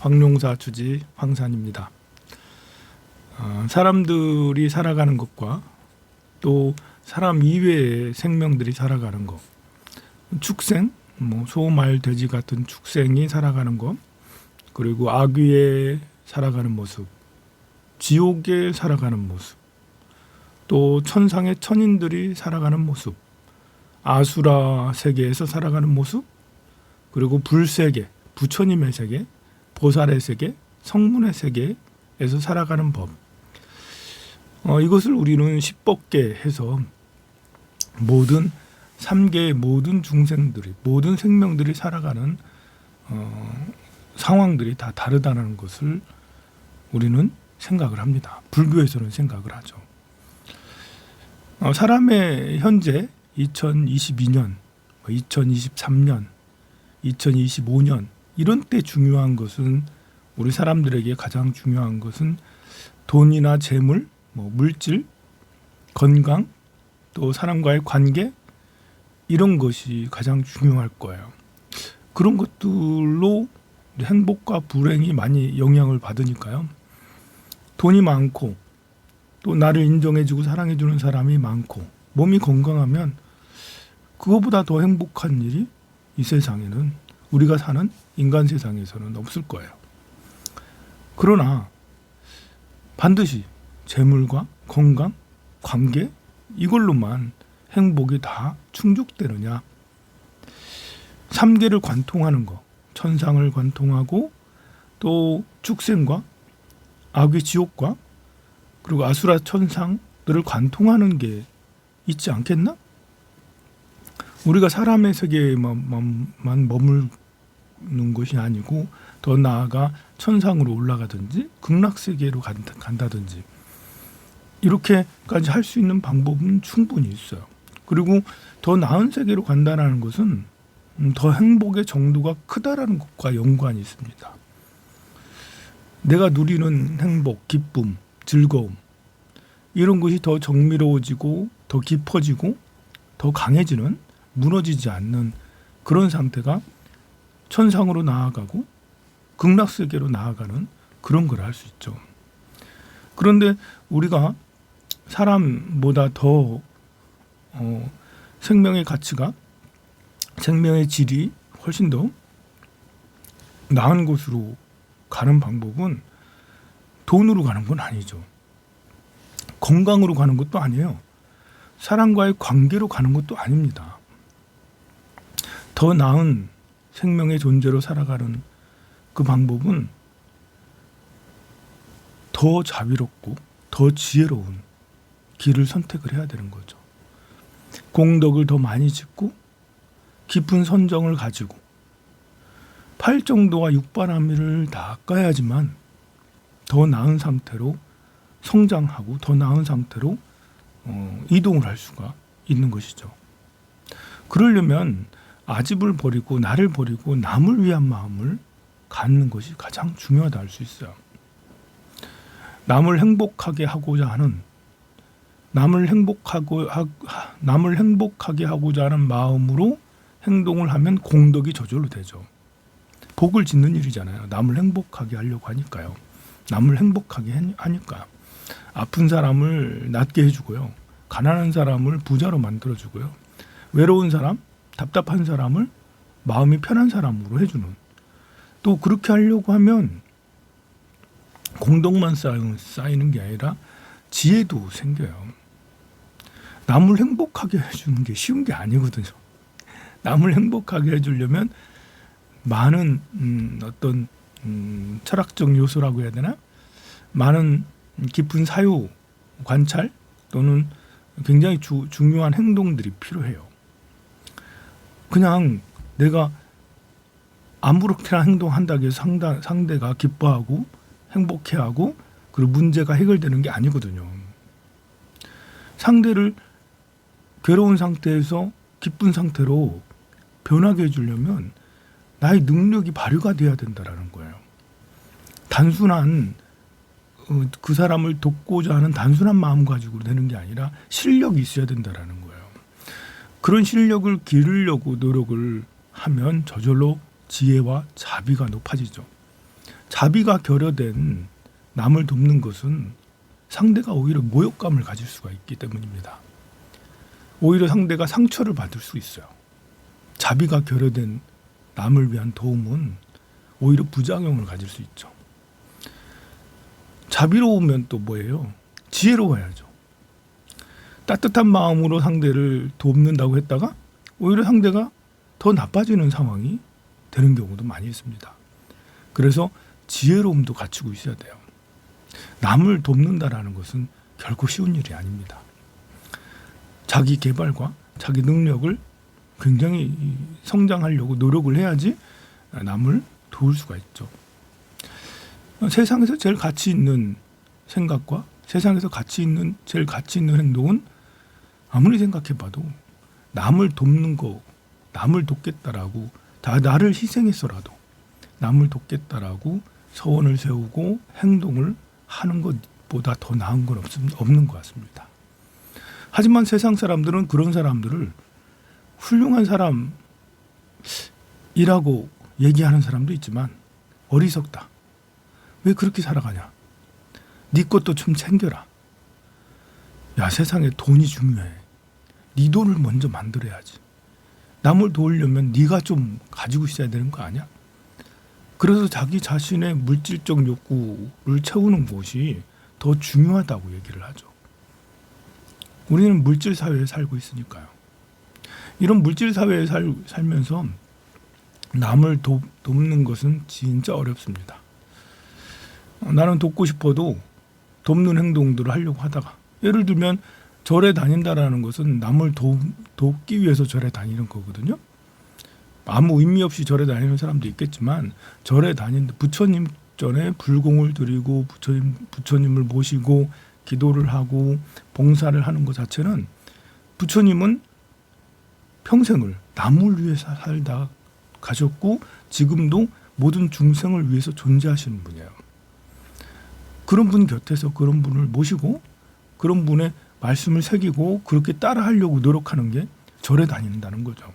황룡사 주지 황산입니다. 사람들이 살아가는 것과 또 사람 이외의 생명들이 살아가는 것, 축생, 소, 말, 돼지 같은 축생이 살아가는 것, 그리고 아귀에 살아가는 모습, 지옥에 살아가는 모습, 또 천상의 천인들이 살아가는 모습, 아수라 세계에서 살아가는 모습, 그리고 불세계, 부처님의 세계, 보살의 세계, 성문의 세계에서 살아가는 법. 이것을 우리는 십법계 해서 모든 3계의 모든 중생들이, 모든 생명들이 살아가는 상황들이 다 다르다는 것을 우리는 생각을 합니다. 불교에서는 생각을 하죠. 사람의 현재 2022년, 2023년, 2025년 이런 때 중요한 것은, 우리 사람들에게 가장 중요한 것은 돈이나 재물, 물질, 건강, 또 사람과의 관계, 이런 것이 가장 중요할 거예요. 그런 것들로 행복과 불행이 많이 영향을 받으니까요. 돈이 많고 또 나를 인정해주고 사랑해주는 사람이 많고 몸이 건강하면 그거보다 더 행복한 일이 이 세상에는, 우리가 사는 인간 세상에서는 없을 거예요. 그러나 반드시 재물과 건강, 관계 이걸로만 행복이 다 충족되느냐? 3계를 관통하는 것, 천상을 관통하고 또 축생과 아귀 지옥과 그리고 아수라 천상들을 관통하는 게 있지 않겠나? 우리가 사람의 세계에만 머무는 것이 아니고 더 나아가 천상으로 올라가든지 극락세계로 간다든지 이렇게까지 할 수 있는 방법은 충분히 있어요. 그리고 더 나은 세계로 간다는 것은 더 행복의 정도가 크다라는 것과 연관이 있습니다. 내가 누리는 행복, 기쁨, 즐거움 이런 것이 더 정밀해지고 더 깊어지고 더 강해지는, 무너지지 않는 그런 상태가 천상으로 나아가고 극락세계로 나아가는 그런 걸 할 수 있죠. 그런데 우리가 사람보다 더 생명의 가치가, 생명의 질이 훨씬 더 나은 곳으로 가는 방법은 돈으로 가는 건 아니죠. 건강으로 가는 것도 아니에요. 사람과의 관계로 가는 것도 아닙니다. 더 나은 생명의 존재로 살아가는 그 방법은 더 자비롭고 더 지혜로운 길을 선택을 해야 되는 거죠. 공덕을 더 많이 짓고 깊은 선정을 가지고 팔정도와 육바라밀을 닦아야지만 더 나은 상태로 성장하고 더 나은 상태로 이동을 할 수가 있는 것이죠. 그러려면 아집을 버리고 나를 버리고 남을 위한 마음을 갖는 것이 가장 중요하다 할 수 있어요. 남을 행복하게 하고자 하는, 남을 행복하게 하고자 하는 마음으로 행동을 하면 공덕이 저절로 되죠. 복을 짓는 일이잖아요. 남을 행복하게 하려고 하니까요. 남을 행복하게 하니까. 아픈 사람을 낫게 해주고요. 가난한 사람을 부자로 만들어주고요. 외로운 사람, 답답한 사람을 마음이 편한 사람으로 해주는. 또 그렇게 하려고 하면 공덕만 쌓이는 게 아니라 지혜도 생겨요. 남을 행복하게 해주는 게 쉬운 게 아니거든요. 남을 행복하게 해주려면 많은 어떤 철학적 요소라고 해야 되나? 많은 깊은 사유, 관찰 또는 굉장히 중요한 행동들이 필요해요. 그냥 내가 아무렇게나 행동한다고 해서 상대가 기뻐하고 행복해하고 그리고 문제가 해결되는 게 아니거든요. 상대를 괴로운 상태에서 기쁜 상태로 변하게 해주려면 나의 능력이 발휘가 돼야 된다는 거예요. 단순한 그 사람을 돕고자 하는 단순한 마음 가지고 되는 게 아니라 실력이 있어야 된다는 거예요. 그런 실력을 기르려고 노력을 하면 저절로 지혜와 자비가 높아지죠. 자비가 결여된 남을 돕는 것은 상대가 오히려 모욕감을 가질 수가 있기 때문입니다. 오히려 상대가 상처를 받을 수 있어요. 자비가 결여된 남을 위한 도움은 오히려 부작용을 가질 수 있죠. 자비로우면 또 뭐예요? 지혜로워야죠. 따뜻한 마음으로 상대를 돕는다고 했다가 오히려 상대가 더 나빠지는 상황이 되는 경우도 많이 있습니다. 그래서 지혜로움도 갖추고 있어야 돼요. 남을 돕는다라는 것은 결코 쉬운 일이 아닙니다. 자기 개발과 자기 능력을 굉장히 성장하려고 노력을 해야지 남을 도울 수가 있죠. 세상에서 제일 가치 있는 생각과 세상에서 제일 가치 있는 행동은 아무리 생각해봐도 남을 돕는 거, 남을 돕겠다라고 나를 희생해서라도 남을 돕겠다라고 서원을 세우고 행동을 하는 것보다 더 나은 건 없는 것 같습니다. 하지만 세상 사람들은 그런 사람들을 훌륭한 사람이라고 얘기하는 사람도 있지만 어리석다. 왜 그렇게 살아가냐? 네 것도 좀 챙겨라. 야, 세상에 돈이 중요해. 네 돈을 먼저 만들어야지. 남을 도우려면 네가 좀 가지고 있어야 되는 거 아니야? 그래서 자기 자신의 물질적 욕구를 채우는 것이 더 중요하다고 얘기를 하죠. 우리는 물질 사회에 살고 있으니까요. 이런 물질 사회에 살면서 남을 돕는 것은 진짜 어렵습니다. 나는 돕고 싶어도 돕는 행동들을 하려고 하다가, 예를 들면 절에 다닌다라는 것은 남을 돕기 위해서 절에 다니는 거거든요. 아무 의미 없이 절에 다니는 사람도 있겠지만 절에 다니는데 부처님 전에 불공을 드리고 부처님을 모시고 기도를 하고 봉사를 하는 것 자체는 부처님은 평생을 남을 위해서 살다 가셨고 지금도 모든 중생을 위해서 존재하시는 분이에요. 그런 분 곁에서 그런 분을 모시고 그런 분의 말씀을 새기고 그렇게 따라하려고 노력하는 게 절에 다닌다는 거죠.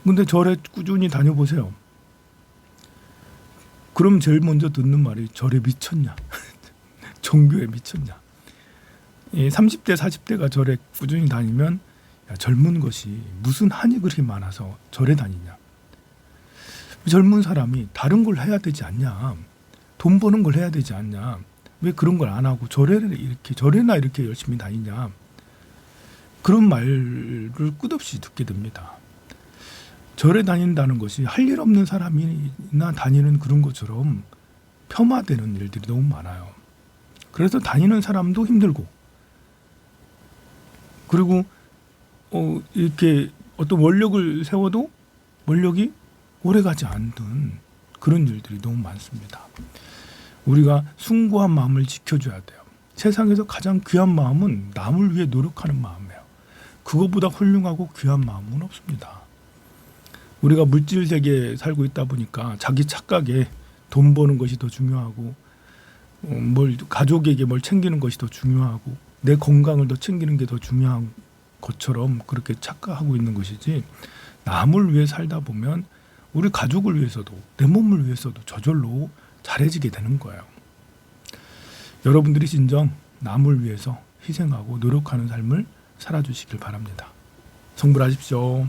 근데 절에 꾸준히 다녀보세요. 그럼 제일 먼저 듣는 말이 절에 미쳤냐? 종교에 미쳤냐? 30대 40대가 절에 꾸준히 다니면 야, 젊은 것이 무슨 한이 그렇게 많아서 절에 다니냐? 젊은 사람이 다른 걸 해야 되지 않냐? 돈 버는 걸 해야 되지 않냐? 왜 그런 걸 안 하고 절에나 이렇게 열심히 다니냐? 그런 말을 끝없이 듣게 됩니다. 절에 다닌다는 것이 할 일 없는 사람이나 다니는 그런 것처럼 폄하되는 일들이 너무 많아요. 그래서 다니는 사람도 힘들고, 그리고 이렇게 어떤 원력을 세워도 원력이 오래가지 않는 그런 일들이 너무 많습니다. 우리가 숭고한 마음을 지켜줘야 돼요. 세상에서 가장 귀한 마음은 남을 위해 노력하는 마음이에요. 그것보다 훌륭하고 귀한 마음은 없습니다. 우리가 물질 세계에 살고 있다 보니까 자기 착각에 돈 버는 것이 더 중요하고 가족에게 뭘 챙기는 것이 더 중요하고 내 건강을 더 챙기는 게 더 중요한 것처럼 그렇게 착각하고 있는 것이지, 남을 위해 살다 보면 우리 가족을 위해서도 내 몸을 위해서도 저절로 잘해지게 되는 거예요. 여러분들이 진정 남을 위해서 희생하고 노력하는 삶을 살아주시길 바랍니다. 성불하십시오.